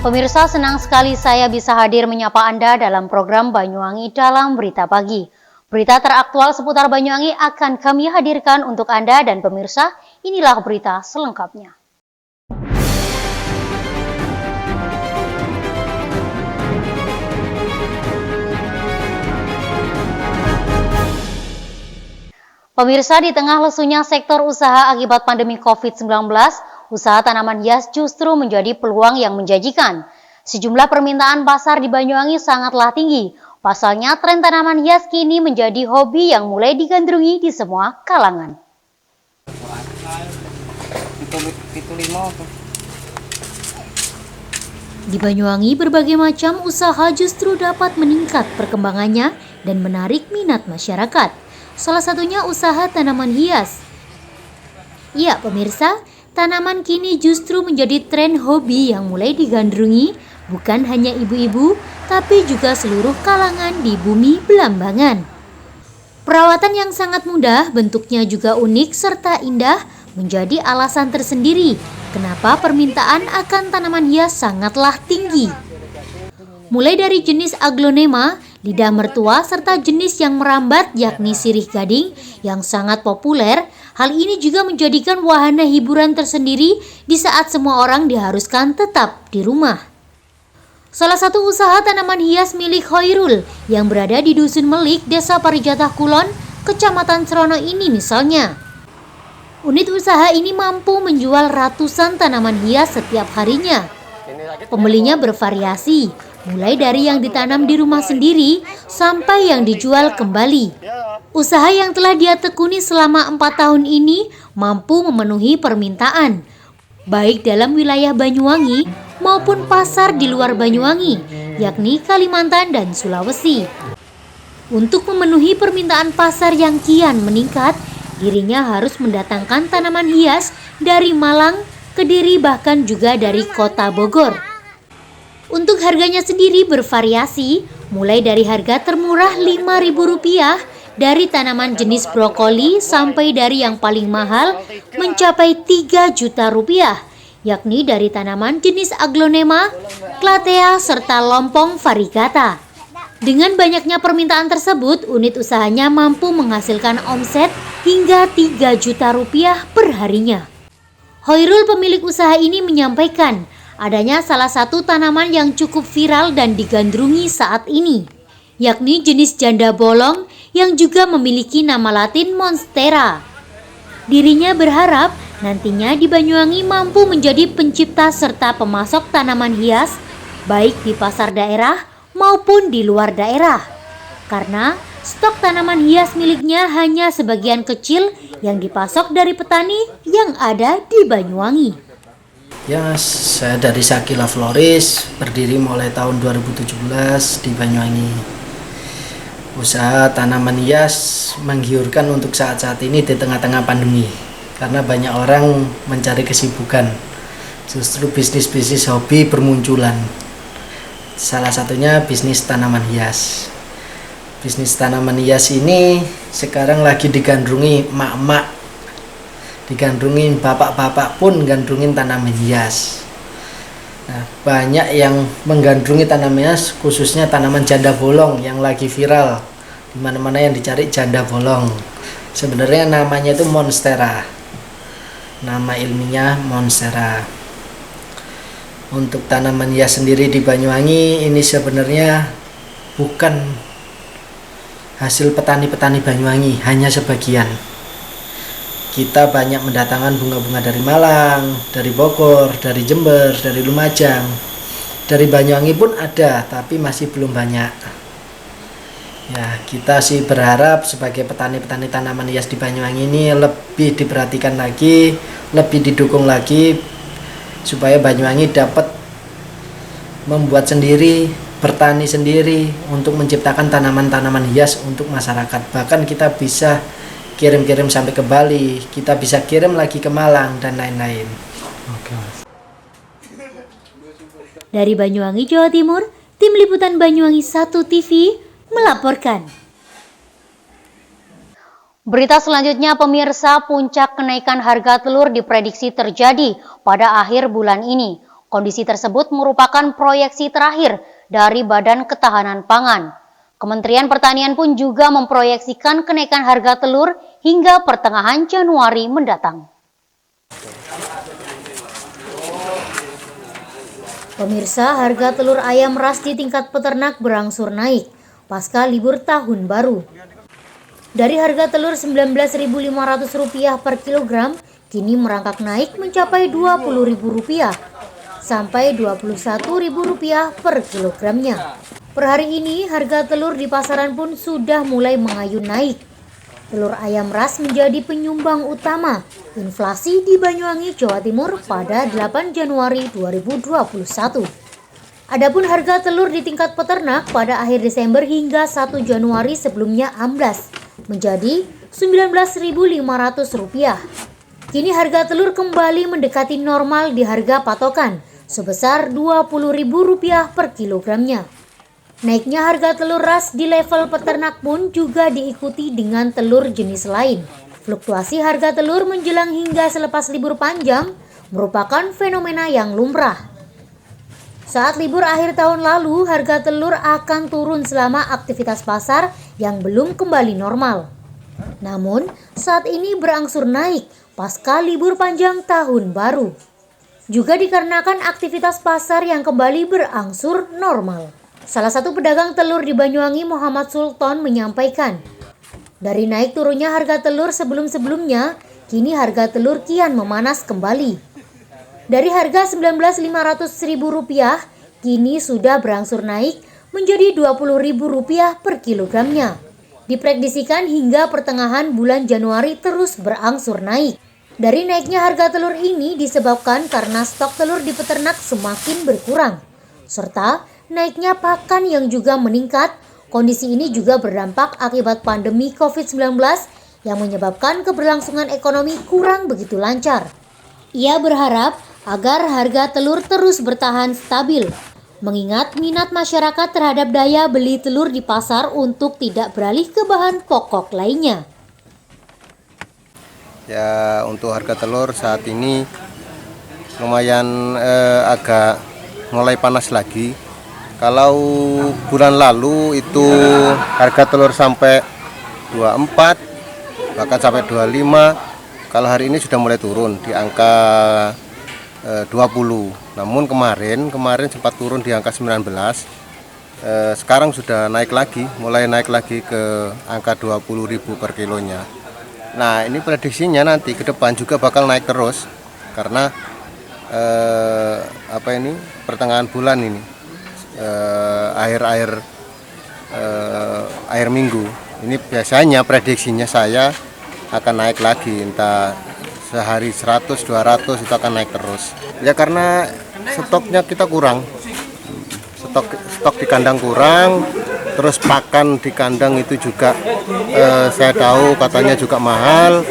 Pemirsa, senang sekali saya bisa hadir menyapa Anda dalam program Banyuwangi dalam Berita Pagi. Berita teraktual seputar Banyuwangi akan kami hadirkan untuk Anda dan pemirsa. Inilah berita selengkapnya. Pemirsa, di tengah lesunya sektor usaha akibat pandemi COVID-19, usaha tanaman hias justru menjadi peluang yang menjanjikan. Sejumlah permintaan pasar di Banyuwangi sangatlah tinggi. Pasalnya, tren tanaman hias kini menjadi hobi yang mulai digandrungi di semua kalangan. Di Banyuwangi, berbagai macam usaha justru dapat meningkat perkembangannya dan menarik minat masyarakat. Salah satunya usaha tanaman hias. Ya, pemirsa, tanaman kini justru menjadi tren hobi yang mulai digandrungi bukan hanya ibu-ibu, tapi juga seluruh kalangan di bumi Belambangan. Perawatan yang sangat mudah, bentuknya juga unik serta indah menjadi alasan tersendiri kenapa permintaan akan tanaman hias sangatlah tinggi. Mulai dari jenis aglonema, lidah mertua, serta jenis yang merambat yakni sirih gading yang sangat populer. Hal ini juga menjadikan wahana hiburan tersendiri di saat semua orang diharuskan tetap di rumah. Salah satu usaha tanaman hias milik Hoirul yang berada di Dusun Melik, Desa Parijatah Kulon, Kecamatan Serono ini misalnya. Unit usaha ini mampu menjual ratusan tanaman hias setiap harinya. Pembelinya bervariasi, mulai dari yang ditanam di rumah sendiri sampai yang dijual kembali. Usaha yang telah dia tekuni selama 4 tahun ini mampu memenuhi permintaan, baik dalam wilayah Banyuwangi maupun pasar di luar Banyuwangi, yakni Kalimantan dan Sulawesi. Untuk memenuhi permintaan pasar yang kian meningkat, dirinya harus mendatangkan tanaman hias dari Malang, Kediri, bahkan juga dari kota Bogor. Untuk harganya sendiri bervariasi, mulai dari harga termurah Rp5.000 dari tanaman jenis brokoli sampai dari yang paling mahal mencapai Rp3 juta, yakni dari tanaman jenis aglonema, clatea, serta lompong variegata. Dengan banyaknya permintaan tersebut, unit usahanya mampu menghasilkan omset hingga Rp3 juta per harinya. Hoirul, pemilik usaha ini, menyampaikan adanya salah satu tanaman yang cukup viral dan digandrungi saat ini, yakni jenis janda bolong yang juga memiliki nama latin Monstera. Dirinya berharap nantinya di Banyuwangi mampu menjadi pencipta serta pemasok tanaman hias, baik di pasar daerah maupun di luar daerah, karena stok tanaman hias miliknya hanya sebagian kecil yang dipasok dari petani yang ada di Banyuwangi. Ya, saya dari Sakila Floris, berdiri mulai tahun 2017 di Banyuwangi. Usaha tanaman hias menggiurkan untuk saat-saat ini di tengah-tengah pandemi, karena banyak orang mencari kesibukan. Justru bisnis-bisnis hobi bermunculan. Salah satunya bisnis tanaman hias. Bisnis tanaman hias ini sekarang lagi digandrungi mak-mak, digandrungin bapak-bapak pun gandrungin tanaman hias. Nah, banyak yang menggandrungi tanaman hias, khususnya tanaman janda bolong yang lagi viral. Di mana-mana yang dicari janda bolong. Sebenarnya namanya itu Monstera. Nama ilmiahnya Monstera. Untuk tanaman hias sendiri di Banyuwangi ini sebenarnya bukan hasil petani-petani Banyuwangi, hanya sebagian. Kita banyak mendatangkan bunga-bunga dari Malang, dari Bogor, dari Jember, dari Lumajang. Dari Banyuwangi pun ada, tapi masih belum banyak. Ya, kita sih berharap sebagai petani-petani tanaman hias di Banyuwangi ini lebih diperhatikan lagi, lebih didukung lagi, supaya Banyuwangi dapat membuat sendiri, bertani sendiri untuk menciptakan tanaman-tanaman hias untuk masyarakat. Bahkan kita bisa kirim-kirim sampai ke Bali, kita bisa kirim lagi ke Malang dan lain-lain. Dari Banyuwangi, Jawa Timur, Tim Liputan Banyuwangi 1 TV melaporkan. Berita selanjutnya, pemirsa, puncak kenaikan harga telur diprediksi terjadi pada akhir bulan ini. Kondisi tersebut merupakan proyeksi terakhir dari Badan Ketahanan Pangan. Kementerian Pertanian pun juga memproyeksikan kenaikan harga telur hingga pertengahan Januari mendatang. Pemirsa, harga telur ayam ras di tingkat peternak berangsur naik pasca libur tahun baru. Dari harga telur Rp19.500 per kilogram, kini merangkak naik mencapai Rp20.000 sampai Rp21.000 per kilogramnya. Per hari ini, harga telur di pasaran pun sudah mulai mengayun naik. Telur ayam ras menjadi penyumbang utama inflasi di Banyuwangi, Jawa Timur pada 8 Januari 2021. Adapun harga telur di tingkat peternak pada akhir Desember hingga 1 Januari sebelumnya amblas menjadi Rp19.500. Kini harga telur kembali mendekati normal di harga patokan sebesar Rp20.000 per kilogramnya. Naiknya harga telur ras di level peternak pun juga diikuti dengan telur jenis lain. Fluktuasi harga telur menjelang hingga selepas libur panjang merupakan fenomena yang lumrah. Saat libur akhir tahun lalu, harga telur akan turun selama aktivitas pasar yang belum kembali normal. Namun, saat ini berangsur naik pasca libur panjang tahun baru. Juga dikarenakan aktivitas pasar yang kembali berangsur normal. Salah satu pedagang telur di Banyuwangi, Muhammad Sultan, menyampaikan, dari naik turunnya harga telur sebelum-sebelumnya, kini harga telur kian memanas kembali. Dari harga Rp19.500 kini sudah berangsur naik menjadi Rp20.000 per kilogramnya. Diprediksikan hingga pertengahan bulan Januari terus berangsur naik. Dari naiknya harga telur ini disebabkan karena stok telur di peternak semakin berkurang, serta naiknya pakan yang juga meningkat. Kondisi ini juga berdampak akibat pandemi COVID-19 yang menyebabkan keberlangsungan ekonomi kurang begitu lancar. Ia berharap agar harga telur terus bertahan stabil, mengingat minat masyarakat terhadap daya beli telur di pasar untuk tidak beralih ke bahan pokok lainnya. Ya, untuk harga telur saat ini lumayan agak mulai panas lagi. Kalau bulan lalu itu harga telur sampai 24, bahkan sampai 25. Kalau hari ini sudah mulai turun di angka 20. Namun kemarin sempat turun di angka 19. Sekarang sudah naik lagi, mulai naik lagi ke angka 20.000 per kilonya. Nah, ini prediksinya nanti ke depan juga bakal naik terus karena pertengahan bulan ini. Akhir minggu ini biasanya prediksinya saya akan naik lagi, entah sehari 100, 200 itu akan naik terus ya, karena stoknya kita kurang, stok di kandang kurang, terus pakan di kandang itu juga saya tahu katanya juga mahal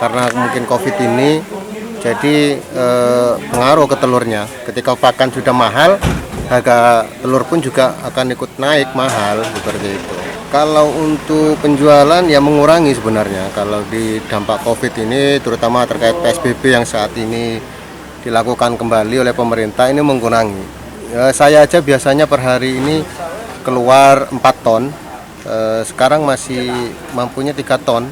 karena mungkin COVID ini, jadi pengaruh ke telurnya. Ketika pakan sudah mahal, harga telur pun juga akan ikut naik mahal seperti itu. Kalau untuk penjualan ya mengurangi sebenarnya. Kalau di dampak COVID ini, terutama terkait PSBB yang saat ini dilakukan kembali oleh pemerintah, ini mengurangi. Ya, saya aja biasanya per hari ini keluar 4 ton. Sekarang masih mampunya 3 ton.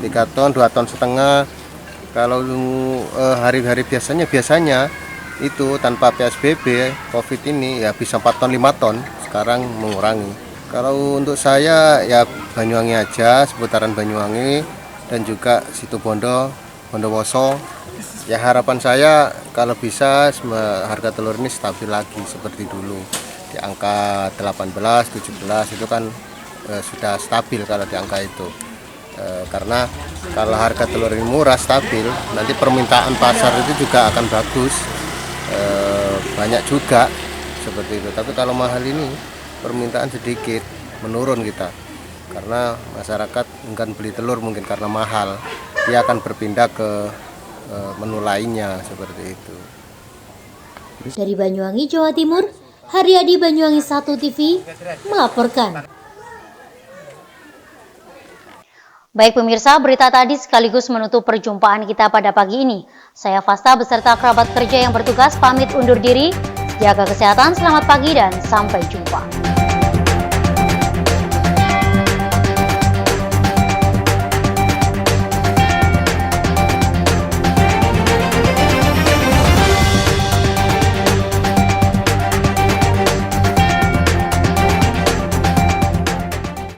3 ton, 2 ton setengah. Kalau hari-hari biasanya itu tanpa PSBB COVID ini ya bisa 4 ton 5 ton, sekarang mengurangi. Kalau untuk saya ya Banyuwangi aja, seputaran Banyuwangi dan juga Situbondo, Bondowoso. Ya harapan saya kalau bisa harga telur ini stabil lagi seperti dulu. Di angka 18, 17 itu kan sudah stabil kalau di angka itu. Karena kalau harga telur ini murah stabil, nanti permintaan pasar itu juga akan bagus. Banyak juga seperti itu. Tapi kalau mahal ini permintaan sedikit, menurun kita karena masyarakat enggan beli telur mungkin karena mahal, dia akan berpindah ke menu lainnya seperti itu. Dari Banyuwangi, Jawa Timur, Haryadi, Banyuwangi 1 TV melaporkan. Baik pemirsa, berita tadi sekaligus menutup perjumpaan kita pada pagi ini. Saya Fasta beserta kerabat kerja yang bertugas pamit undur diri. Jaga kesehatan, selamat pagi dan sampai jumpa.